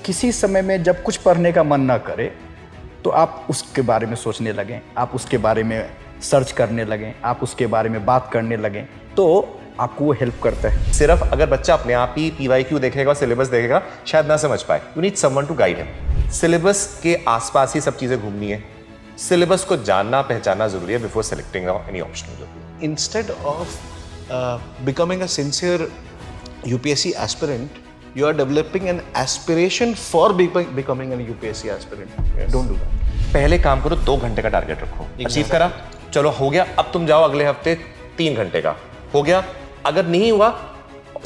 किसी समय में जब कुछ पढ़ने का मन ना करे तो आप उसके बारे में सोचने लगें, आप उसके बारे में सर्च करने लगें, आप उसके बारे में बात करने लगें, तो आपको वो हेल्प करता है। सिर्फ अगर बच्चा अपने आप ही PYQ देखेगा, सिलेबस देखेगा, शायद ना समझ पाए। You need someone to guide him. Syllabus के आसपास ही सब चीजें घूमनी है। सिलेबस को जानना पहचानना जरूरी है before selecting any option. Instead of becoming a sincere UPSC aspirant, you are developing an aspiration for becoming a UPSC aspirant. Yes. Don't do that. पहले काम करो, 2 घंटे का टारगेट रखो। अचीव करा, चलो हो गया, अब तुम जाओ अगले हफ्ते 3 घंटे का हो गया। अगर नहीं हुआ,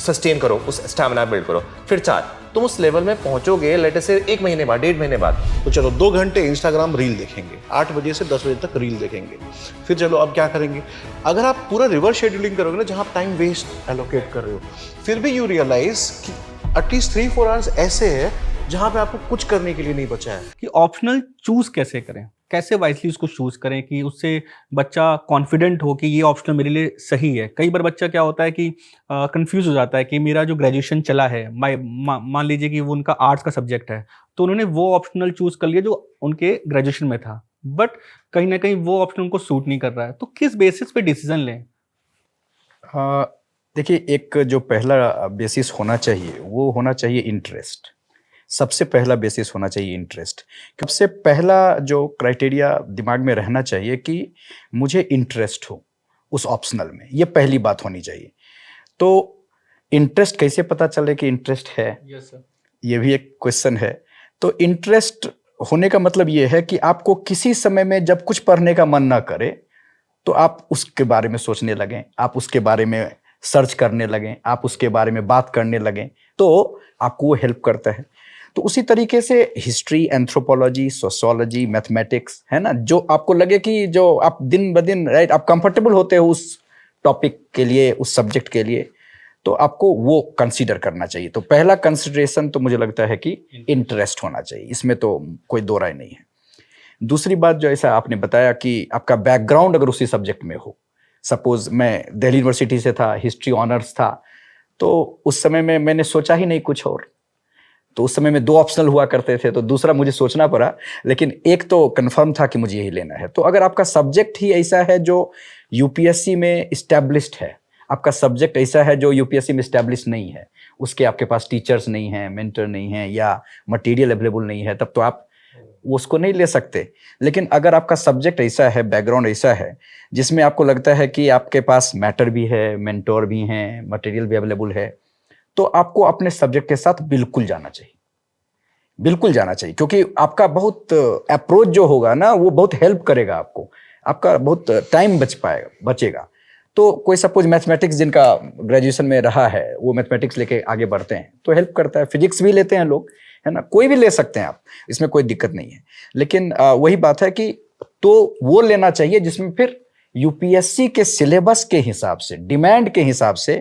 सस्टेन करो, उस स्टैमिना बिल्ड करो, फिर 4। तुम उस लेवल में पहुंचोगे लेट से 1 महीने बाद, 1.5 महीने बाद। तो चलो 2 घंटे इंस्टाग्राम रील देखेंगे, 8 बजे से 10 बजे तक रील देखेंगे। फिर चलो अब क्या करेंगे, अगर आप पूरा रिवर्स शेड्यूलिंग करोगे ना, जहाँ आप टाइम वेस्ट एलोकेट कर रहे हो, फिर भी यू रियलाइज कि एटलीस्ट 3-4 आवर्स ऐसे है जहाँ पे आपको कुछ करने के लिए नहीं बचा है। कि ऑप्शनल चूज कैसे करें, कैसे वाइजली उसको चूज करें कि उससे बच्चा कॉन्फिडेंट हो कि ये ऑप्शनल मेरे लिए सही है। कई बार बच्चा क्या होता है कि कंफ्यूज हो जाता है कि मेरा जो ग्रेजुएशन चला है, मान लीजिए कि वो उनका आर्ट्स का सब्जेक्ट है, तो उन्होंने वो ऑप्शनल चूज कर लिया जो उनके ग्रेजुएशन में था, बट कहीं ना कहीं वो ऑप्शन उनको सूट नहीं कर रहा है। तो किस बेसिस पे डिसीजन लें? देखिए, एक जो पहला बेसिस होना चाहिए वो होना चाहिए इंटरेस्ट। सबसे पहला बेसिस होना चाहिए इंटरेस्ट। सबसे पहला जो क्राइटेरिया दिमाग में रहना चाहिए कि मुझे इंटरेस्ट हो उस ऑप्शनल में, ये पहली बात होनी चाहिए। तो इंटरेस्ट कैसे पता चले कि इंटरेस्ट है? Yes sir. ये भी एक क्वेश्चन है। तो इंटरेस्ट होने का मतलब ये है कि आपको किसी समय में जब कुछ पढ़ने का मन ना करे तो आप उसके बारे में सोचने लगें, आप उसके बारे में सर्च करने लगें, आप उसके बारे में बात करने लगें, तो आपको वो हेल्प करता है। तो उसी तरीके से हिस्ट्री, एंथ्रोपोलॉजी, सोशियोलॉजी, मैथमेटिक्स, है ना, जो आपको लगे कि जो आप दिन ब दिन राइट आप कंफर्टेबल होते हो उस टॉपिक के लिए, उस सब्जेक्ट के लिए, तो आपको वो कंसीडर करना चाहिए। तो पहला कंसिडरेशन तो मुझे लगता है कि इंटरेस्ट होना चाहिए, इसमें तो कोई दो राय नहीं है। दूसरी बात, जो ऐसा आपने बताया कि आपका बैकग्राउंड अगर उसी सब्जेक्ट में हो, सपोज मैं दिल्ली यूनिवर्सिटी से था, हिस्ट्री ऑनर्स था, तो उस समय में मैंने सोचा ही नहीं कुछ और, तो उस समय में 2 ऑप्शनल हुआ करते थे, तो दूसरा मुझे सोचना पड़ा, लेकिन एक तो कंफर्म था कि मुझे यही लेना है। तो अगर आपका सब्जेक्ट ही ऐसा है जो यूपीएससी में इस्टेब्लिश्ड है, आपका सब्जेक्ट ऐसा है जो यूपीएससी में इस्टेब्लिश नहीं है, उसके आपके पास टीचर्स नहीं हैं, मेंटर नहीं हैं, या मटेरियल अवेलेबल नहीं है, तब तो आप उसको नहीं ले सकते। लेकिन अगर आपका सब्जेक्ट ऐसा है, बैकग्राउंड ऐसा है जिसमें आपको लगता है कि आपके पास मैटर भी है, मेंटोर भी हैं, मटेरियल भी अवेलेबल है, तो आपको अपने सब्जेक्ट के साथ बिल्कुल जाना चाहिए, बिल्कुल जाना चाहिए। क्योंकि आपका बहुत अप्रोच जो होगा ना, वो बहुत हेल्प करेगा आपको, आपका बहुत टाइम बचेगा। तो कोई सपोज मैथमेटिक्स जिनका ग्रेजुएशन में रहा है, वो मैथमेटिक्स लेके आगे बढ़ते हैं तो हेल्प करता है। फिजिक्स भी लेते हैं लोग, है ना, कोई भी ले सकते हैं आप, इसमें कोई दिक्कत नहीं है। लेकिन वही बात है कि तो वो लेना चाहिए जिसमें फिर यूपीएससी के सिलेबस के हिसाब से, डिमांड के हिसाब से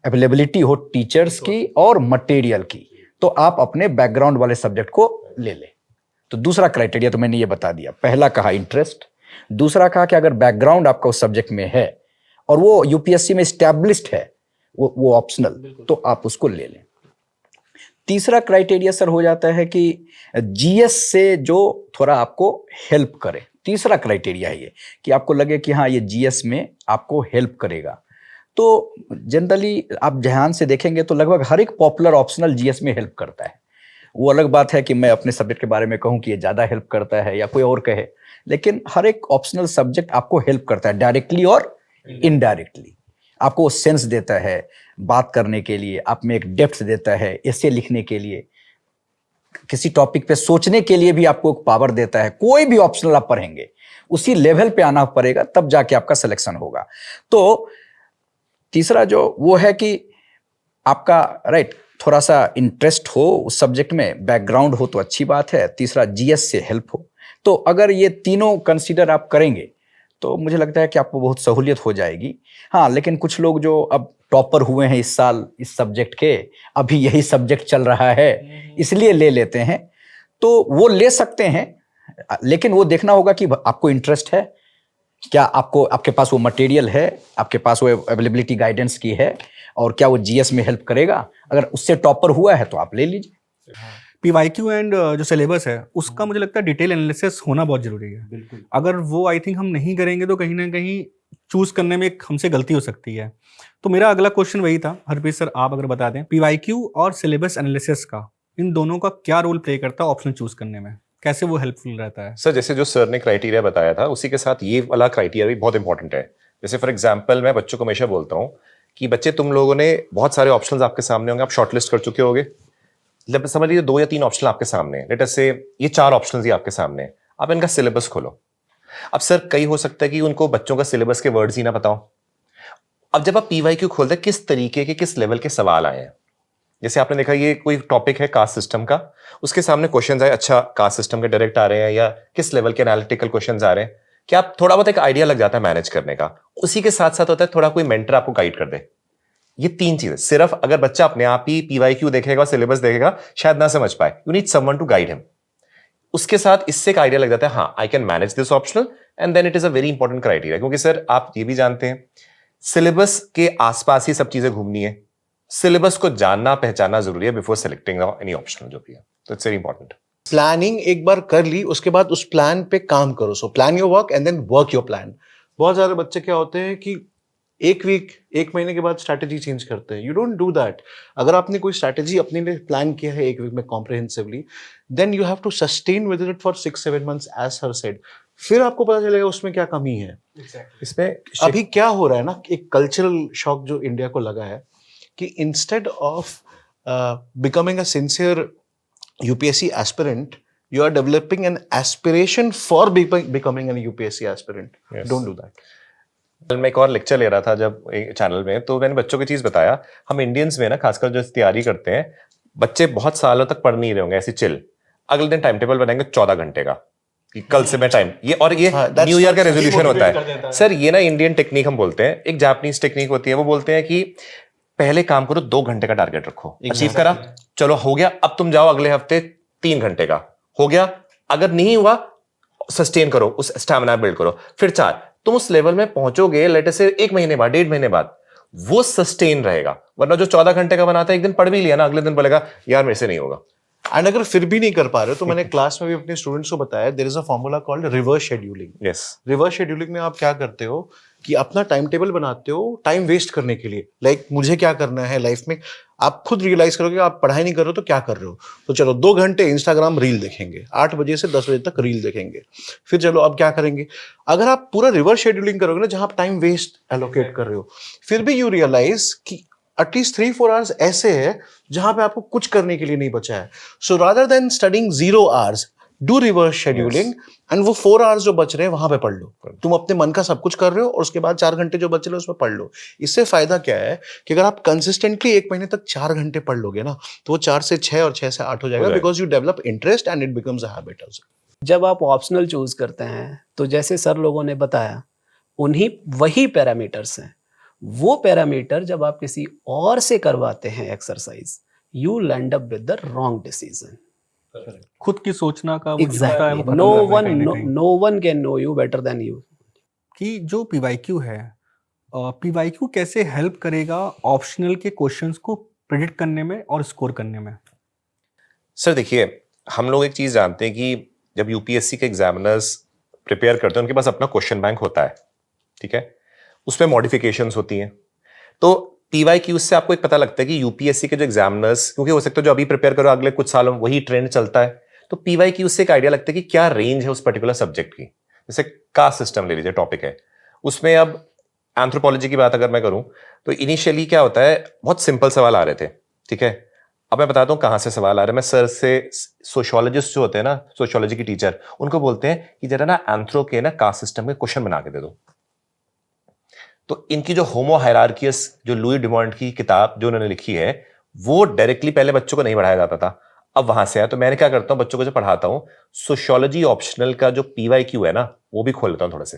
अवेलेबिलिटी हो टीचर्स की और मटेरियल की, तो आप अपने बैकग्राउंड वाले सब्जेक्ट को ले लें। तो दूसरा क्राइटेरिया तो मैंने ये बता दिया। पहला कहा इंटरेस्ट, दूसरा कहा कि अगर बैकग्राउंड आपका उस सब्जेक्ट में है और वो यूपीएससी में एस्टैब्लिश्ड है, वो ऑप्शनल, तो आप उसको ले लें। तीसरा क्राइटेरिया सर हो जाता है कि जीएस से जो थोड़ा आपको हेल्प करे। तीसरा क्राइटेरिया है ये कि आपको लगे कि हाँ, ये जीएस में आपको हेल्प करेगा। तो जनरली आप ध्यान से देखेंगे तो लगभग हर एक पॉपुलर ऑप्शनल जीएस में हेल्प करता है। वो अलग बात है कि मैं अपने सब्जेक्ट के बारे में कहूँ कि ये ज़्यादा हेल्प करता है या कोई और कहे, लेकिन हर एक ऑप्शनल सब्जेक्ट आपको हेल्प करता है, डायरेक्टली और इनडायरेक्टली। आपको सेंस देता है बात करने के लिए, आप में एक डेप्थ देता है एसे लिखने के लिए, किसी टॉपिक पे सोचने के लिए भी आपको एक पावर देता है। कोई भी ऑप्शनल आप पढ़ेंगे उसी लेवल पे आना पड़ेगा, तब जाके आपका सिलेक्शन होगा। तो तीसरा जो वो है कि आपका राइट थोड़ा सा इंटरेस्ट हो उस सब्जेक्ट में, बैकग्राउंड हो तो अच्छी बात है, तीसरा जीएस से हेल्प हो। तो अगर ये तीनों कंसीडर आप करेंगे तो मुझे लगता है कि आपको बहुत सहूलियत हो जाएगी। हाँ, लेकिन कुछ लोग जो अब टॉपर हुए हैं इस साल इस सब्जेक्ट के, अभी यही सब्जेक्ट चल रहा है इसलिए ले लेते हैं, तो वो ले सकते हैं, लेकिन वो देखना होगा कि आपको इंटरेस्ट है क्या, आपको आपके पास वो मटेरियल है, आपके पास वो अवेलेबिलिटी गाइडेंस की है, और क्या वो जीएस में हेल्प करेगा। अगर उससे टॉपर हुआ है तो आप ले लीजिए। पीवाईक्यू एंड जो सिलेबस है उसका मुझे लगता है डिटेल एनालिसिस होना बहुत जरूरी है। बिल्कुल। अगर वो आई थिंक हम नहीं करेंगे तो कहीं ना कहीं चूज करने में एक हमसे गलती हो सकती है। तो मेरा अगला क्वेश्चन वही था, हरप्रीत सर आप अगर बता दें पीवाईक्यू और सिलेबस एनालिसिस का इन दोनों का क्या रोल प्ले करता है ऑप्शन चूज करने में, कैसे वो हेल्पफुल रहता है? सर जैसे जो सर ने क्राइटेरिया बताया था उसी के साथ ये वाला क्राइटेरिया भी बहुत इंपॉर्टेंट है। जैसे फॉर एग्जांपल मैं बच्चों को हमेशा बोलता हूँ कि बच्चे तुम लोगों ने बहुत सारे ऑप्शंस आपके सामने होंगे, आप शॉर्टलिस्ट कर चुके होगे, समझ लीजिए 2 या 3 ऑप्शन आपके सामने हैं। लेट अस से ये 4 ऑप्शंस ही आपके सामने हैं, आप इनका सिलेबस खोलो। अब सर कई हो सकता है कि उनको बच्चों का सिलेबस के वर्ड्स ही ना पता हो। अब जब आप पीवाईक्यू खोलते हैं किस तरीके के किस लेवल के सवाल आए हैं, जैसे आपने देखा ये कोई टॉपिक है कास्ट सिस्टम का, उसके सामने क्वेश्चंस आए, अच्छा कास्ट सिस्टम के डायरेक्ट आ रहे हैं या किस लेवल के एनालिटिकल क्वेश्चंस आ रहे हैं, क्या आप थोड़ा बहुत एक आइडिया लग जाता है मैनेज करने का। उसी के साथ साथ होता है थोड़ा कोई मेंटर आपको गाइड कर दे। ये 3 चीजें सिर्फ अगर बच्चा अपने आप ही पीवाईक्यू देखेगा, सिलेबस देखेगा, शायद ना समझ पाए। You need someone to guide him. उसके साथ इससे एक आइडिया लग जाता है, हाँ I can manage this optional and then it is a very important criteria. क्योंकि सर आप ये भी जानते हैं सिलेबस के आसपास ही सब चीजें घूमनी है, सिलेबस को जानना पहचानना जरूरी है बिफोर सेलेक्टिंग एनी ऑप्शनल जो भी है। तो इट्स वेरी इंपॉर्टेंट। प्लानिंग एक बार कर ली, उसके बाद उस प्लान पे काम करो। So plan your work and then work your plan. बहुत सारे बच्चे क्या होते हैं कि एक महीने के बाद स्ट्रैटेजी चेंज करते हैं। You don't do that. अगर आपने कोई स्ट्रैटेजी अपने लिए प्लान किया है 1 वीक में comprehensively, then you have to sustain with it for 6-7 months as her said. फिर आपको पता चलेगा उसमें क्या कमी है। इसमें अभी क्या हो रहा है ना, एक कल्चरल शॉक जो इंडिया को लगा है कि instead of becoming a sincere UPSC aspirant, you are developing an aspiration for becoming an UPSC aspirant. Yes. Don't do that. कल मैं एक और लेक्चर ले रहा था जब एक चैनल में, तो मैंने बच्चों की चीज बताया। हम इंडियंस में ना खासकर जो तैयारी करते हैं, बच्चे बहुत सालों तक पढ़ नहीं रहे होंगे ऐसी चिल, अगले दिन टाइम टेबल बनाएंगे 14 घंटे का कि कल से मैं टाइम ये न्यू ईयर का रेजोल्यूशन होता है। सर ये ना इंडियन टेक्निक हम बोलते हैं, एक जापानीज टेक्निक होती है, वो बोलते हैं कि पहले काम करो 2 घंटे का टारगेट रखो, अचीव करा, चलो हो गया, अब तुम जाओ अगले हफ्ते 3 घंटे का, हो गया, अगर नहीं हुआ सस्टेन करो, उस स्टैमिना बिल्ड करो, फिर 4, तुम उस लेवल में पहुंचोगे लेट से 1 महीने बाद, 1.5 महीने बाद, वो सस्टेन रहेगा। वरना जो 14 घंटे का बनाता है, एक दिन पढ़ भी लिया ना, अगले दिन बोलेगा यार मेरे से नहीं होगा। एंड अगर फिर भी नहीं कर पा रहे हो तो मैंने क्लास में भी अपने स्टूडेंट्स को बताया, there is a formula called reverse scheduling. Yes, reverse scheduling में आप क्या करते हो कि अपना टाइम टेबल बनाते हो टाइम वेस्ट करने के लिए। लाइक मुझे क्या करना है लाइफ में, आप खुद रियलाइज करोगे आप पढ़ाई नहीं कर रहे हो तो क्या कर रहे हो। तो चलो 2 घंटे इंस्टाग्राम रील देखेंगे, 8 बजे से 10 बजे तक रील देखेंगे। फिर चलो अब क्या करेंगे, अगर आप पूरा रिवर्स शेड्यूलिंग करोगे ना, जहां आप टाइम वेस्ट एलोकेट कर रहे हो, फिर भी यू रियलाइज कि एटलीस्ट 3-4 आवर्स ऐसे है जहां पे आपको कुछ करने के लिए नहीं बचा है। So rather than studying 0 hours, do reverse scheduling and वो 4 आवर्स जो बच रहे हैं वहां पे पढ़ लो। तुम अपने मन का सब कुछ कर रहे हो और उसके बाद 4 घंटे जो बच रहे हो उसमें पढ़ लो। इससे फायदा क्या है कि अगर आप कंसिस्टेंटली 1 महीने तक 4 घंटे पढ़ लोगे ना, तो वो 4 से 6 और 6 से 8 हो जाएगा, because you develop interest and it becomes a habit also. जब आप ऑप्शनल चूज करते हैं तो जैसे सर लोगों ने बताया, उन्हीं वही पैरामीटर्स हैं। वो पैरामीटर जब आप किसी और से करवाते हैं exercise, you land up with the wrong decision. खुद की सोचना का वो एग्जैक्टली, क्षमता है, वो खत्म नो करना वन कहीं ना कहीं। No one can know you better than you. कि जो पीवाईक्यू है, पीवाईक्यू कैसे हेल्प करेगा ऑप्शनल के क्वेश्चंस को प्रिडिक्ट करने में और स्कोर करने में? सर देखिए हम लोग एक चीज जानते हैं कि जब यूपीएससी के एग्जामिनर्स प्रिपेयर करते हैं उनके पास अपना क्वेश्चन बैंक होता है, ठीक है, उसमें मॉडिफिकेशंस होती हैं। तो पीवाईक्यू से आपको एक पता लगता है कि यूपीएससी के जो एग्जामिनर्स, क्योंकि हो सकता है जो अभी प्रिपेयर करो अगले कुछ सालों में वही ट्रेंड चलता है, तो पीवाईक्यू से एक आइडिया लगता है कि क्या रेंज है उस पर्टिकुलर सब्जेक्ट की। जैसे कास्ट सिस्टम ले लीजिए, टॉपिक है, उसमें अब एंथ्रोपोलॉजी की बात अगर मैं करूं तो इनिशियली क्या होता है, बहुत सिंपल सवाल आ रहे थे, ठीक है। अब मैं बताता हूँ कहाँ से सवाल आ रहा है। मैं सर से, सोशियोलॉजिस्ट जो होते हैं ना, सोशियोलॉजी की टीचर, उनको बोलते हैं कि जरा ना एंथ्रो के ना कास्ट सिस्टम के क्वेश्चन बना के दे दो। तो इनकी जो होमो हायरार्कियस, जो लुई डिमॉन्ट की किताब जो उन्होंने लिखी है, वो डायरेक्टली पहले बच्चों को नहीं पढ़ाया जाता था, अब वहां से आया। तो मैंने क्या करता हूँ, बच्चों को जो पढ़ाता हूँ, सोशियोलॉजी ऑप्शनल का जो पीवाईक्यू है ना, वो भी खोल लेता हूँ थोड़ा से,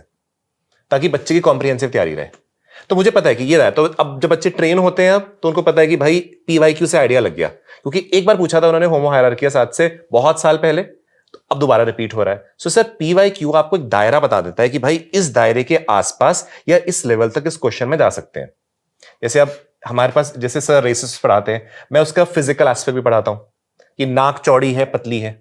ताकि बच्चे की कॉम्प्रिहेंसिव तैयारी रहे। तो मुझे पता है कि ये रहा है। तो अब जब बच्चे ट्रेन होते हैं अब, तो उनको पता है कि भाई पीवाईक्यू से आइडिया लग गया, क्योंकि एक बार पूछा था उन्होंने होमो हायरार्कियस आज से बहुत साल पहले, तो अब दोबारा रिपीट हो रहा है। सो सर पीवाईक्यू आपको एक दायरा बता देता है कि भाई इस दायरे के आसपास या इस लेवल तक इस क्वेश्चन में जा सकते हैं। जैसे अब हमारे पास, जैसे सर रेसिस पढ़ाते हैं, मैं उसका फिजिकल एस्पेक्ट भी पढ़ाता हूं कि नाक चौड़ी है पतली है,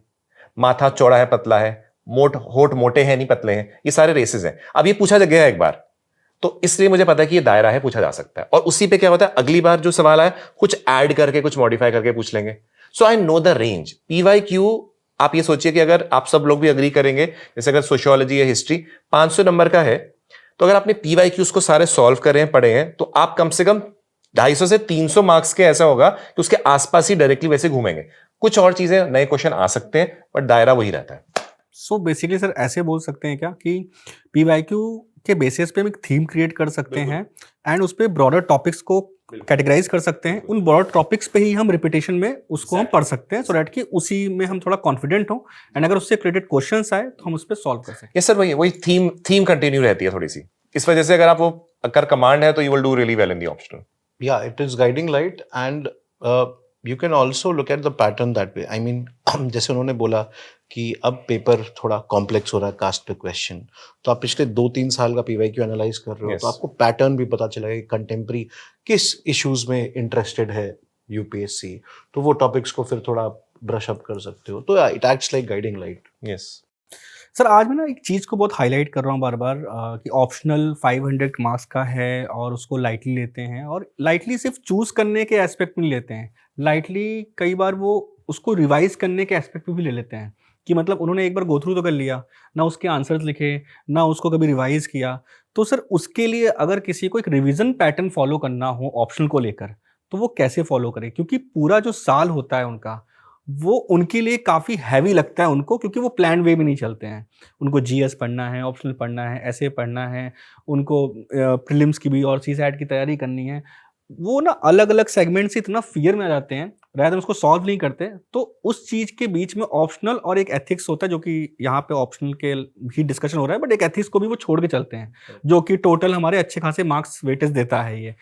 माथा चौड़ा है पतला है, होठ मोटे हैं नहीं पतले हैं, ये सारे रेसेस हैं। अब ये पूछा गया है एक बार, तो इसलिए मुझे पता है कि ये दायरा है, पूछा जा सकता है। और उसी पे क्या होता है, अगली बार जो सवाल आए कुछ ऐड करके कुछ मॉडिफाई करके पूछ लेंगे। So I know the range. PYQ आप ये सोचिए कि अगर आप सब लोग भी अग्री करेंगे, जैसे अगर सोशियोलॉजी या हिस्ट्री 500 नंबर का है, तो अगर आपने PYQs को सारे सॉल्व करे हैं, पढ़े हैं, तो आप कम से कम 250 से 300 मार्क्स के ऐसा होगा कि उसके आसपास ही डायरेक्टली वैसे घूमेंगे। कुछ और चीजें नए क्वेश्चन आ सकते हैं, बट दायरा वही रहता है। सो बेसिकली सर ऐसे बोल सकते हैं क्या कि PYQ के बेसिस पे हम एक थीम क्रिएट कर सकते हैं एंड उस पे ब्रॉडर टॉपिक्स को कैटेगराइज कर सकते हैं, उन ब्रॉडर टॉपिक्स पे ही हम रिपीटेशन में उसको हम पढ़ सकते हैं, सो दैट कि उसी में हम थोड़ा कॉन्फिडेंट हो एंड अगर उससे रिलेटेड क्वेश्चंस आए तो हम उस पर सॉल्व कर सकें। यस सर, वही थीम कंटिन्यू रहती है थोड़ी सी। इस वजह से अगर आप वो अगर कमांड है तो you will do really well in the optional. Yeah, it is guiding light and you can also look at the pattern that way. I mean, जैसे उन्होंने बोला कि अब पेपर थोड़ा कॉम्प्लेक्स हो रहा है कास्ट पे क्वेश्चन, तो आप पिछले 2-3 साल का PYQ एनालाइज कर रहे हो, Yes. तो आपको पैटर्न भी पता चलेगा कि कंटेम्प्रेरी किस इश्यूज में इंटरेस्टेड है UPSC, तो वो टॉपिक्स को फिर थोड़ा ब्रश अप कर सकते हो। तो it acts like guiding light. Yes sir आज मैं ना एक चीज़ को बहुत हाईलाइट कर रहा हूँ बार बार कि ऑप्शनल 500 मार्क्स का है और उसको लाइटली लेते हैं, और लाइटली सिर्फ चूज करने के एस्पेक्ट में नहीं लेते हैं, लाइटली कई बार वो उसको रिवाइज करने के एस्पेक्ट में भी ले लेते हैं कि मतलब उन्होंने एक बार गो थ्रू तो कर लिया ना, उसके आंसर्स लिखे ना, उसको कभी रिवाइज किया। तो सर उसके लिए अगर किसी को एक रिवीजन पैटर्न फॉलो करना हो ऑप्शनल को लेकर, तो वो कैसे फॉलो करे? क्योंकि पूरा जो साल होता है उनका, वो उनके लिए काफ़ी हैवी लगता है उनको, क्योंकि वो प्लान वे में नहीं चलते हैं। उनको GS पढ़ना है, ऑप्शनल पढ़ना है, ऐसे पढ़ना है, उनको प्रीलिम्स की भी और CSAT की तैयारी करनी है। वो ना अलग अलग सेगमेंट से इतना फियर में आ जाते हैं, रादर उसको सॉल्व नहीं करते। तो उस चीज़ के बीच में ऑप्शनल और एक एथिक्स होता है, जो कि यहाँ पे ऑप्शनल के भी डिस्कशन हो रहा है, बट एक एथिक्स को भी वो छोड़ के चलते हैं, जो कि टोटल हमारे अच्छे खासे मार्क्स वेटेज देता है ये।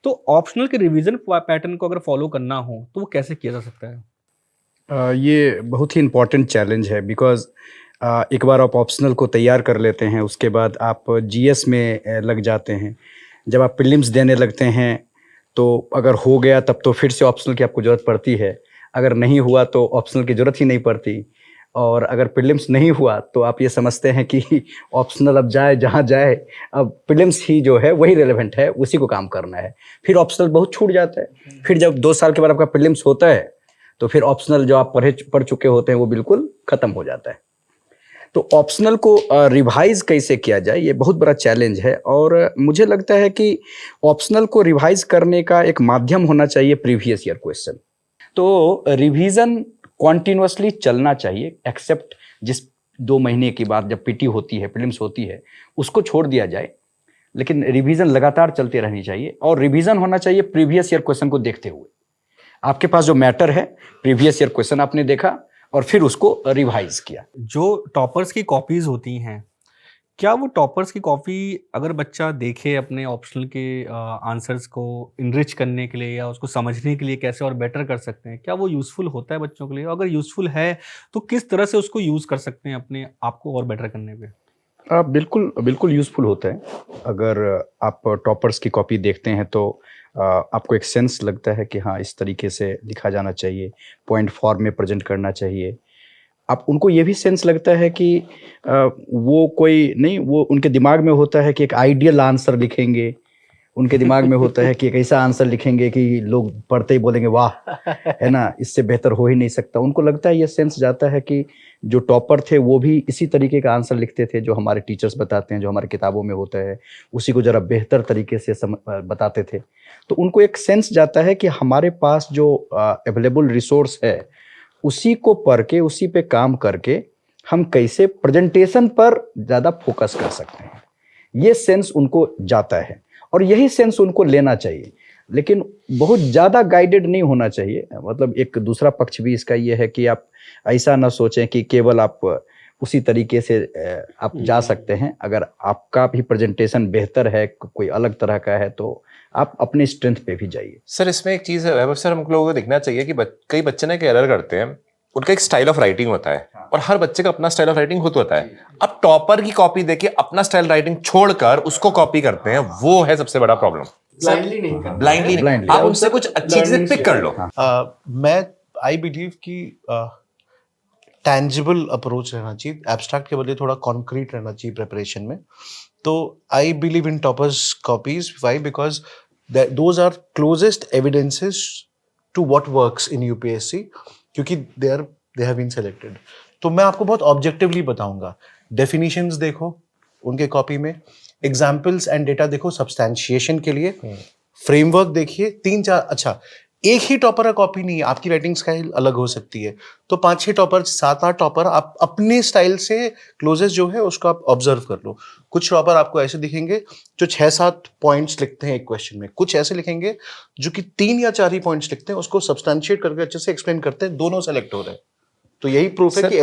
तो ऑप्शनल के रिविजन पैटर्न को अगर फॉलो करना हो तो वो कैसे किया जा सकता है? ये बहुत ही इम्पॉर्टेंट चैलेंज है, बिकॉज एक बार आप ऑप्शनल को तैयार कर लेते हैं, उसके बाद आप GS में लग जाते हैं। जब आप प्रीलिम्स देने लगते हैं तो अगर हो गया तब तो फिर से ऑप्शनल की आपको ज़रूरत पड़ती है, अगर नहीं हुआ तो ऑप्शनल की ज़रूरत ही नहीं पड़ती, और अगर प्रीलिम्स नहीं हुआ तो आप ये समझते हैं कि ऑप्शनल अब जाए जहाँ जाए, अब प्रीलिम्स ही जो है वही रेलेवेंट है, उसी को काम करना है। फिर ऑप्शनल बहुत छूट जाता है। फिर जब 2 साल के बाद आपका प्रीलिम्स होता है तो फिर ऑप्शनल जो आप पढ़ चुके होते हैं वो बिल्कुल ख़त्म हो जाता है। तो ऑप्शनल को रिवाइज कैसे किया जाए, ये बहुत बड़ा चैलेंज है। और मुझे लगता है कि ऑप्शनल को रिवाइज करने का एक माध्यम होना चाहिए प्रीवियस ईयर क्वेश्चन। तो रिवीजन कॉन्टिन्यूसली चलना चाहिए, एक्सेप्ट जिस 2 महीने के बाद जब PT होती है, प्रीलिम्स होती है, उसको छोड़ दिया जाए, लेकिन रिवीजन लगातार चलती रहनी चाहिए। और रिवीजन होना चाहिए प्रीवियस ईयर क्वेश्चन को देखते हुए। आपके पास जो मैटर है, प्रीवियस ईयर क्वेश्चन आपने देखा और फिर उसको रिवाइज किया। जो टॉपर्स की कॉपीज होती हैं, क्या वो टॉपर्स की कॉपी अगर बच्चा देखे अपने ऑप्शनल के आंसर्स को इनरिच करने के लिए या उसको समझने के लिए कैसे और बेटर कर सकते हैं, क्या वो यूज़फुल होता है बच्चों के लिए? अगर यूज़फुल है तो किस तरह से उसको यूज़ कर सकते हैं अपने आप को और बेटर करने पे? बिल्कुल बिल्कुल यूज़फुल होता है। अगर आप टॉपर्स की कॉपी देखते हैं तो आपको एक सेंस लगता है कि हाँ, इस तरीके से लिखा जाना चाहिए, पॉइंट फॉर्म में प्रेजेंट करना चाहिए। आप उनको ये भी सेंस लगता है कि वो कोई नहीं, वो उनके दिमाग में होता है कि एक आइडियल आंसर लिखेंगे, उनके दिमाग में होता है कि एक ऐसा आंसर लिखेंगे कि लोग पढ़ते ही बोलेंगे वाह, है ना, इससे बेहतर हो ही नहीं सकता। उनको लगता है, ये सेंस जाता है कि जो टॉपर थे वो भी इसी तरीके का आंसर लिखते थे जो हमारे टीचर्स बताते हैं, जो हमारे किताबों में होता है, उसी को ज़रा बेहतर तरीके से बताते थे। तो उनको एक सेंस जाता है कि हमारे पास जो अवेलेबल रिसोर्स है उसी को पढ़ के, उसी पे काम करके हम कैसे प्रेजेंटेशन पर ज़्यादा फोकस कर सकते हैं। ये सेंस उनको जाता है और यही सेंस उनको लेना चाहिए, लेकिन बहुत ज़्यादा गाइडेड नहीं होना चाहिए। मतलब एक दूसरा पक्ष भी इसका ये है कि आप ऐसा ना सोचें कि केवल आप उसी तरीके से आप जा सकते हैं। अगर आपका भी प्रेजेंटेशन बेहतर है, कोई अलग तरह का है, तो आप अपने स्ट्रेंथ पे भी जाइए। सर इसमें एक चीज़ है वैभव सर, हम लोगों को देखना चाहिए कि कई बच्चे ना एक एरर करते हैं, उनका एक स्टाइल ऑफ राइटिंग होता है और हर बच्चे का अपना स्टाइल ऑफ राइटिंग खुद होता है। अब टॉपर की कॉपी देखिए अपना स्टाइल राइटिंग छोड़कर उसको कॉपी करते हैं, वो है सबसे बड़ा प्रॉब्लम। ब्लाइंडली नहीं करना। ब्लाइंडली आप उनसे कुछ अच्छी चीजें पिक कर लो। मैं आई बिलीव कि टैंजिबल अप्रोच रहना चाहिए, एब्स्ट्रैक्ट के बदले थोड़ा कॉन्क्रीट रहना चाहिए प्रिपरेशन में. तो I believe in toppers copies. Why? Because those are closest evidences to what works in UPSC, क्योंकि दे हैव बीन सेलेक्टेड. तो मैं आपको बहुत ऑब्जेक्टिवली बताऊंगा. डेफिनेशंस देखो उनके कॉपी में, एग्जाम्पल्स एंड डेटा देखो सब्सटैंशिएशन के लिए, फ्रेमवर्क देखिए. 3-4, अच्छा एक ही टॉपर का कॉपी नहीं है, आपकी राइटिंग स्टाइल अलग हो सकती है. तो 5-6 टॉपर, 7-8 टॉपर आप अपने स्टाइल से क्लोजेस्ट जो है उसको आप ऑब्जर्व कर लो. कुछ टॉपर आपको ऐसे दिखेंगे जो 6-7 पॉइंट्स लिखते हैं एक क्वेश्चन में, कुछ ऐसे लिखेंगे जो कि 3 या 4 ही पॉइंट्स लिखते हैं, उसको सब्सटैंशिएट करके अच्छे से एक्सप्लेन करते हैं, दोनों सेलेक्ट हो रहे हैं. तो यही प्रूफ है कि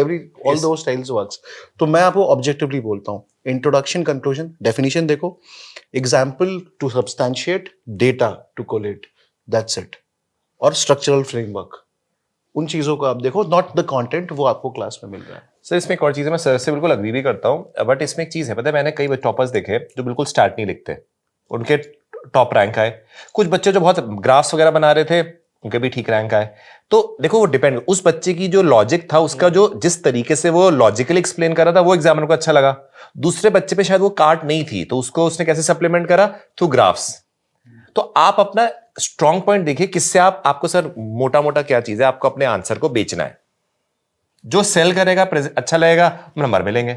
ऑल दो स्टाइल्स वर्क्स. तो मैं आपको ऑब्जेक्टिवली बोलता हूँ, इंट्रोडक्शन, कंक्लूजन, डेफिनेशन देखो, example to substantiate, data to collate, that's it. और स्ट्रक्चरल फ्रेमवर्क, उन चीजों को आप देखो, नॉट द कंटेंट, वो आपको क्लास में मिल रहा है. सर इसमें एक और चीज़ है, मैं सर से बिल्कुल अग्री भी करता हूँ, बट इसमें एक चीज़ है, पता है मैंने कई टॉपर्स देखे जो बिल्कुल स्टार्ट नहीं लिखते, उनके टॉप रैंक आए. कुछ बच्चे जो बहुत ग्राफ्स वगैरह बना रहे थे उनके भी ठीक रैंक आए. तो देखो वो डिपेंड, उस बच्चे की जो लॉजिक था, उसका जो जिस तरीके से वो लॉजिकली एक्सप्लेन कर रहा था वो एग्जामिनर को अच्छा लगा. दूसरे बच्चे पे शायद वो कार्ट नहीं थी, तो उसको उसने कैसे सप्लीमेंट करा? Through graphs. तो आप अपना स्ट्रॉन्ग पॉइंट देखिए, किससे आपको सर मोटा मोटा क्या चीज है, आपको अपने आंसर को बेचना है. जो सेल करेगा, अच्छा लगेगा, नंबर मिलेंगे.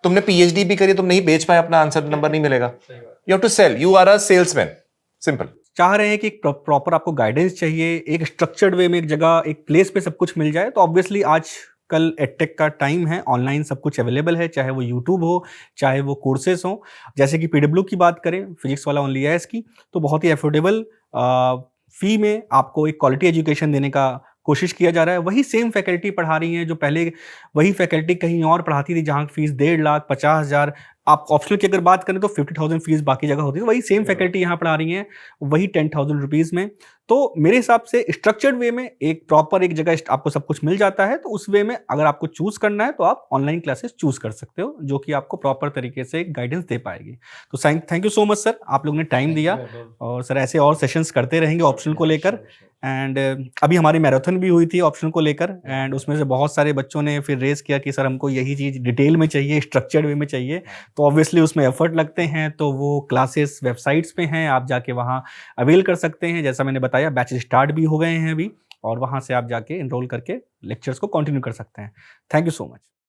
तुमने पीएचडी भी करी, तुम नहीं बेच पाए अपना आंसर, नंबर नहीं मिलेगा. You have to sell, you are a salesman, simple. चाह रहे हैं कि एक प्रॉपर आपको गाइडेंस चाहिए, एक स्ट्रक्चर्ड वे में एक जगह, एक प्लेस पे सब कुछ मिल जाए. तो ऑब्वियसली आज कल एडटेक का टाइम है, ऑनलाइन सब कुछ अवेलेबल है, चाहे वो यूट्यूब हो, चाहे वो कोर्सेज हो. जैसे कि पीडब्ल्यू की बात करें, फिजिक्स वाला ओनली है इसकी, तो बहुत ही अफोर्डेबल फी में आपको एक क्वालिटी एजुकेशन देने का कोशिश किया जा रहा है. वही सेम फैकल्टी पढ़ा रही हैं जो पहले वही फैकल्टी कहीं और पढ़ाती थी, जहाँ फीस 1.5 लाख 50,000, आप ऑप्शनल की अगर बात करें तो 50,000 फीस बाकी जगह होती है. वही सेम फैकल्टी यहाँ पढ़ा रही हैं, वही 10,000 रुपीज़ में. तो मेरे हिसाब से स्ट्रक्चर्ड वे में एक प्रॉपर एक जगह आपको सब कुछ मिल जाता है. तो उस वे में अगर आपको चूज करना है तो आप ऑनलाइन क्लासेस चूज कर सकते हो, जो कि आपको प्रॉपर तरीके से गाइडेंस दे पाएगी. तो thank you so much sir, आप लोगों ने टाइम दिया. और सर ऐसे और सेशंस करते रहेंगे ऑप्शनल को लेकर. एंड अभी हमारी मैराथन भी हुई थी ऑप्शनल को लेकर, एंड उसमें से बहुत सारे बच्चों ने फिर रेज किया कि सर हमको यही चीज़ डिटेल में चाहिए, स्ट्रक्चर्ड वे में चाहिए. तो ऑब्वियसली उसमें एफर्ट लगते हैं, तो वो क्लासेस वेबसाइट्स पे हैं, आप जाके वहाँ अवेल कर सकते हैं. जैसा मैंने बताया, बैचेस स्टार्ट भी हो गए हैं अभी, और वहाँ से आप जाके इनरोल करके लेक्चर्स को कंटिन्यू कर सकते हैं. Thank you so much.